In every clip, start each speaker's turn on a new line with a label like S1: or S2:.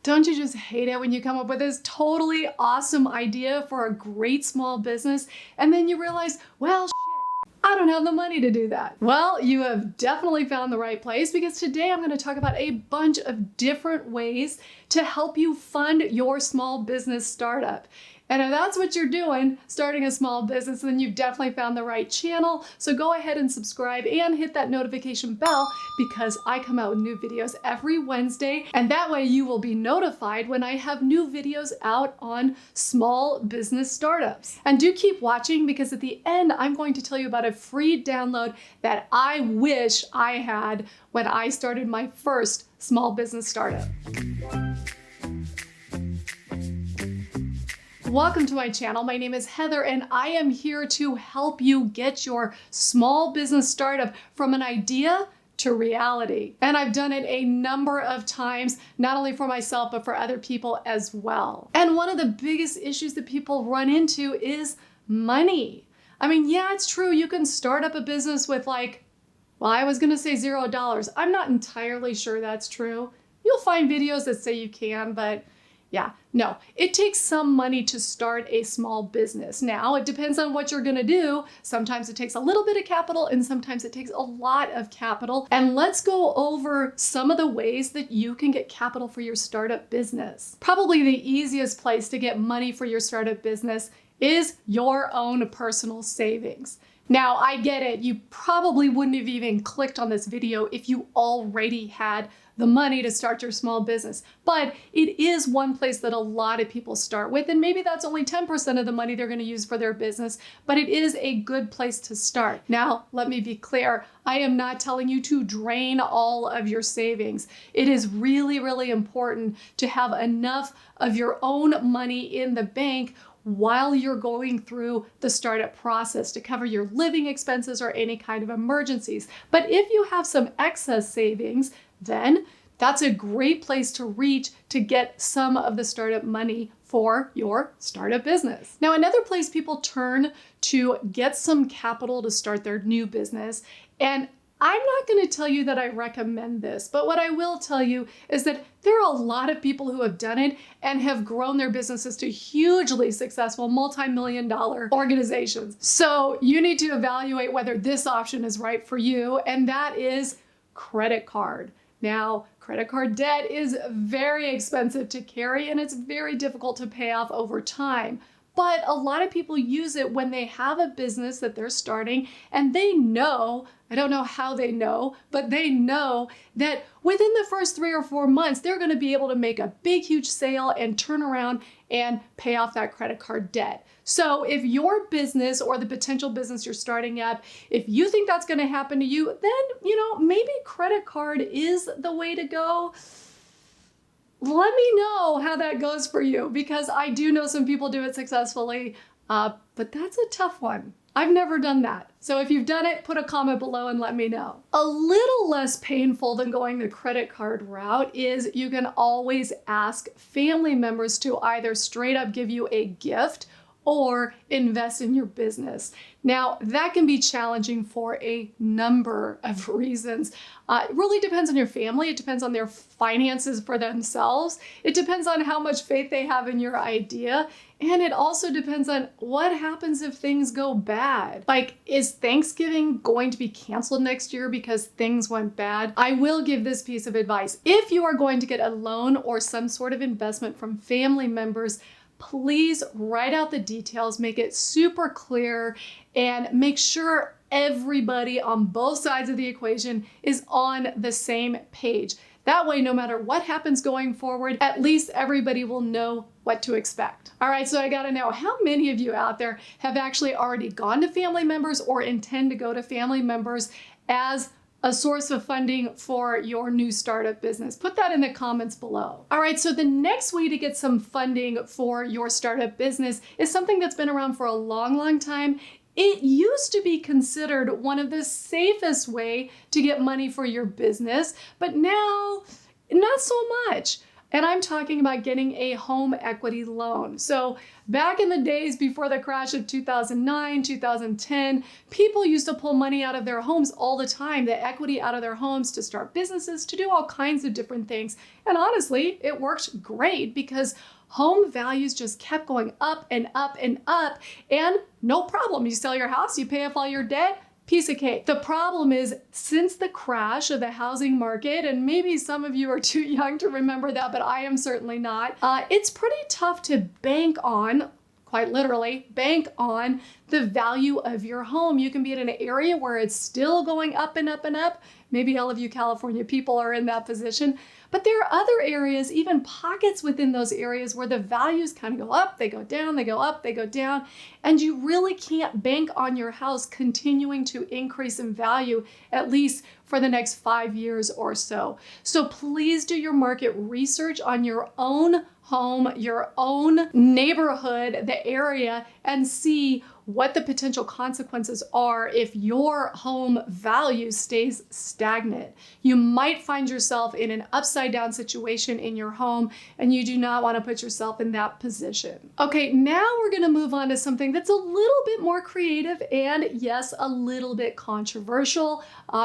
S1: Don't you just hate it when you come up with this totally awesome idea for a great small business and then you realize, well, I don't have the money to do that? Well, you have definitely found the right place, because today I'm going to talk about a bunch of different ways to help you fund your small business startup. And if that's what you're doing, starting a small business, then you've definitely found the right channel. So go ahead and subscribe and hit that notification bell, because I come out with new videos every Wednesday. And that way you will be notified when I have new videos out on small business startups. And do keep watching, because at the end, I'm going to tell you about a free download that I wish I had when I started my first small business startup. Welcome to my channel. My name is Heather, and I am here to help you get your small business startup from an idea to reality. And I've done it a number of times, not only for myself, but for other people as well. And one of the biggest issues that people run into is money. I mean, yeah, it's true. You can start up a business with I was going to say $0. I'm not entirely sure that's true. You'll find videos that say you can, but yeah, no, it takes some money to start a small business. Now, it depends on what you're going to do. Sometimes it takes a little bit of capital and sometimes it takes a lot of capital. And let's go over some of the ways that you can get capital for your startup business. Probably the easiest place to get money for your startup business is your own personal savings. Now, I get it. You probably wouldn't have even clicked on this video if you already had the money to start your small business. But it is one place that a lot of people start with, and maybe that's only 10% of the money they're going to use for their business, but it is a good place to start. Now, let me be clear. I am not telling you to drain all of your savings. It is really, really important to have enough of your own money in the bank while you're going through the startup process to cover your living expenses or any kind of emergencies. But if you have some excess savings, then that's a great place to reach to get some of the startup money for your startup business. Now, another place people turn to get some capital to start their new business, and I'm not going to tell you that I recommend this, but what I will tell you is that there are a lot of people who have done it and have grown their businesses to hugely successful multi-million-dollar organizations. So you need to evaluate whether this option is right for you, and that is credit card. Now, credit card debt is very expensive to carry and it's very difficult to pay off over time. But a lot of people use it when they have a business that they're starting and they know, I don't know how they know, but they know that within the first 3 or 4 months, they're going to be able to make a big, huge sale and turn around and pay off that credit card debt. So if your business or the potential business you're starting up, if you think that's going to happen to you, then, maybe credit card is the way to go. Let me know how that goes for you, because I do know some people do it successfully, but that's a tough one. I've never done that. So if you've done it, put a comment below and let me know. A little less painful than going the credit card route is you can always ask family members to either straight up give you a gift or invest in your business. Now, that can be challenging for a number of reasons. It really depends on your family. It depends on their finances for themselves. It depends on how much faith they have in your idea. And it also depends on what happens if things go bad. Like, is Thanksgiving going to be canceled next year because things went bad? I will give this piece of advice. If you are going to get a loan or some sort of investment from family members, please write out the details, make it super clear, and make sure everybody on both sides of the equation is on the same page. That way, no matter what happens going forward, at least everybody will know what to expect. All right, so I gotta know, how many of you out there have actually already gone to family members or intend to go to family members as a source of funding for your new startup business? Put that in the comments below. All right, so the next way to get some funding for your startup business is something that's been around for a long, long time. It used to be considered one of the safest way to get money for your business, but now not so much. And I'm talking about getting a home equity loan. So back in the days before the crash of 2009, 2010, people used to pull money out of their homes all the time, the equity out of their homes to start businesses, to do all kinds of different things. And honestly, it worked great because home values just kept going up and up and up, and no problem. You sell your house, you pay off all your debt, piece of cake. The problem is, since the crash of the housing market, and maybe some of you are too young to remember that, but I am certainly not, it's pretty tough to bank on, quite literally, bank on the value of your home. You can be in an area where it's still going up and up and up. Maybe all of you California people are in that position. But there are other areas, even pockets within those areas, where the values kind of go up, they go down, they go up, they go down, and you really can't bank on your house continuing to increase in value, at least for the next 5 years or so. So please do your market research on your own home, your own neighborhood, the area, and see what the potential consequences are if your home value stays stagnant. You might find yourself in an upside down situation in your home, and you do not want to put yourself in that position. Okay, now we're going to move on to something that's a little bit more creative and, yes, a little bit controversial,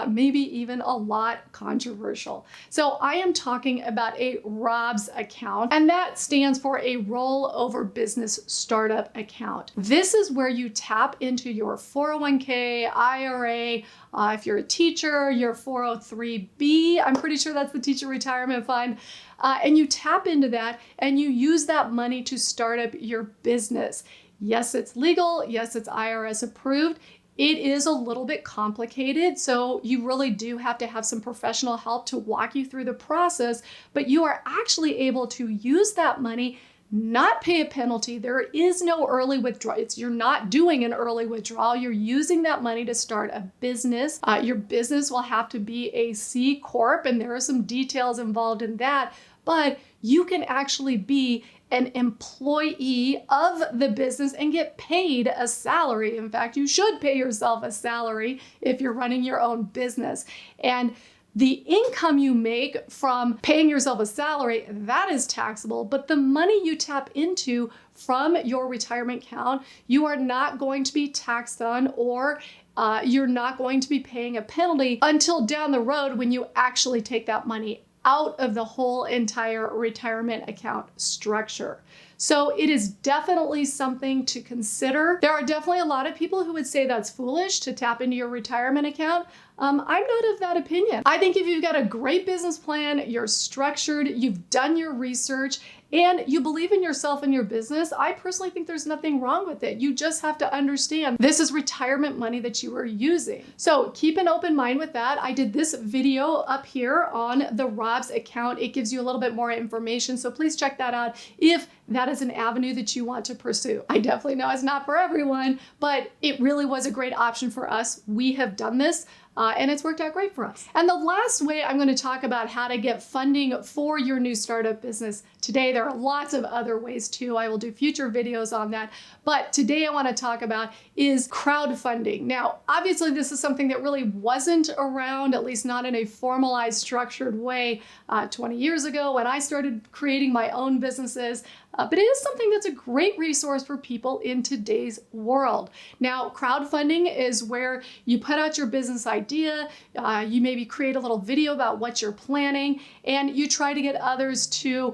S1: maybe even a lot controversial. So I am talking about a ROBS account, and that stands for a rollover business startup account. This is where you tap into your 401k, IRA, if you're a teacher, your 403b, I'm pretty sure that's the teacher retirement fund, and you tap into that and you use that money to start up your business. Yes, it's legal. Yes, it's IRS approved. It is a little bit complicated, so you really do have to have some professional help to walk you through the process, but you are actually able to use that money, not pay a penalty. There is no early withdrawal. You're not doing an early withdrawal. You're using that money to start a business. Your business will have to be a C Corp, and there are some details involved in that, but you can actually be an employee of the business and get paid a salary. In fact, you should pay yourself a salary if you're running your own business. And the income you make from paying yourself a salary, that is taxable, but the money you tap into from your retirement account, you are not going to be taxed on, or you're not going to be paying a penalty until down the road when you actually take that money out of the whole entire retirement account structure. So it is definitely something to consider. There are definitely a lot of people who would say that's foolish to tap into your retirement account. I'm not of that opinion. I think if you've got a great business plan, you're structured, you've done your research, and you believe in yourself and your business, I personally think there's nothing wrong with it. You just have to understand this is retirement money that you are using. So keep an open mind with that. I did this video up here on the ROBS account. It gives you a little bit more information, so please check that out if that is an avenue that you want to pursue. I definitely know it's not for everyone, but it really was a great option for us. We have done this. And it's worked out great for us. And the last way I'm going to talk about how to get funding for your new startup business today. There are lots of other ways too. I will do future videos on that. But today I want to talk about is crowdfunding. Now, obviously this is something that really wasn't around, at least not in a formalized, structured way 20 years ago when I started creating my own businesses. But it is something that's a great resource for people in today's world. Now, crowdfunding is where you put out your business idea, you maybe create a little video about what you're planning, and you try to get others to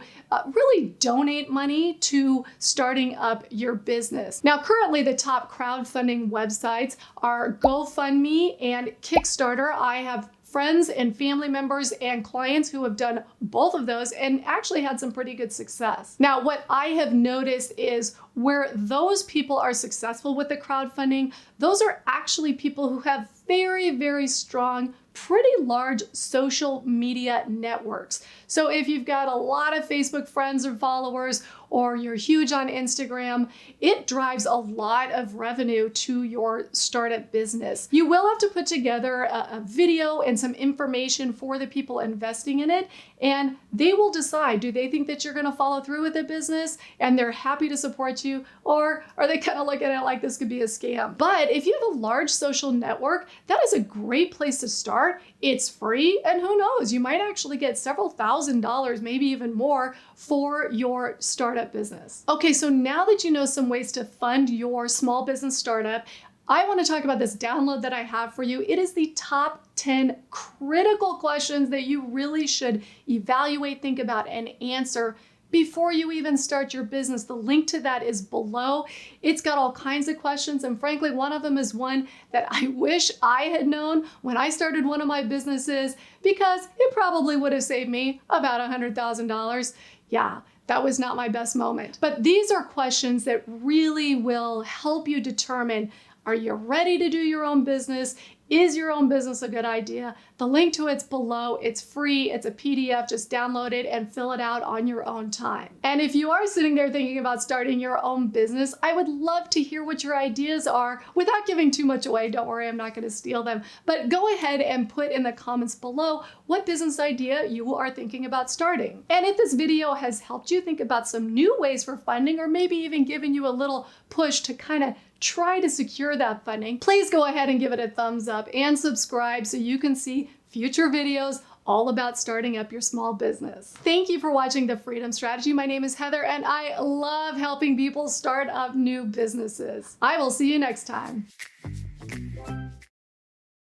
S1: really donate money to starting up your business. Now, currently the top crowdfunding websites are GoFundMe and Kickstarter. I have friends and family members and clients who have done both of those and actually had some pretty good success. Now, what I have noticed is where those people are successful with the crowdfunding, those are actually people who have very, very strong, pretty large social media networks. So if you've got a lot of Facebook friends or followers, or you're huge on Instagram, it drives a lot of revenue to your startup business. You will have to put together a video and some information for the people investing in it, and they will decide, do they think that you're gonna follow through with the business and they're happy to support you, or are they kind of looking at it like this could be a scam? But if you have a large social network, that is a great place to start. start. It's free, and who knows, you might actually get several $1,000s, maybe even more, for your startup business. Okay, so now that you know some ways to fund your small business startup, I want to talk about this download that I have for you. It is the top 10 critical questions that you really should evaluate, think about, and answer before you even start your business. The link to that is below. It's got all kinds of questions, and frankly, one of them is one that I wish I had known when I started one of my businesses, because it probably would have saved me about $100,000. Yeah, that was not my best moment. But these are questions that really will help you determine, are you ready to do your own business? Is your own business a good idea? The link to it's below. It's free. It's a PDF. Just download it and fill it out on your own time. And if you are sitting there thinking about starting your own business, I would love to hear what your ideas are without giving too much away. Don't worry, I'm not going to steal them. But go ahead and put in the comments below what business idea you are thinking about starting. And if this video has helped you think about some new ways for funding, or maybe even given you a little push to kind of try to secure that funding, please go ahead and give it a thumbs up and subscribe so you can see future videos all about starting up your small business. Thank you for watching The Freedom Strategy. My name is Heather, and I love helping people start up new businesses. I will see you next time.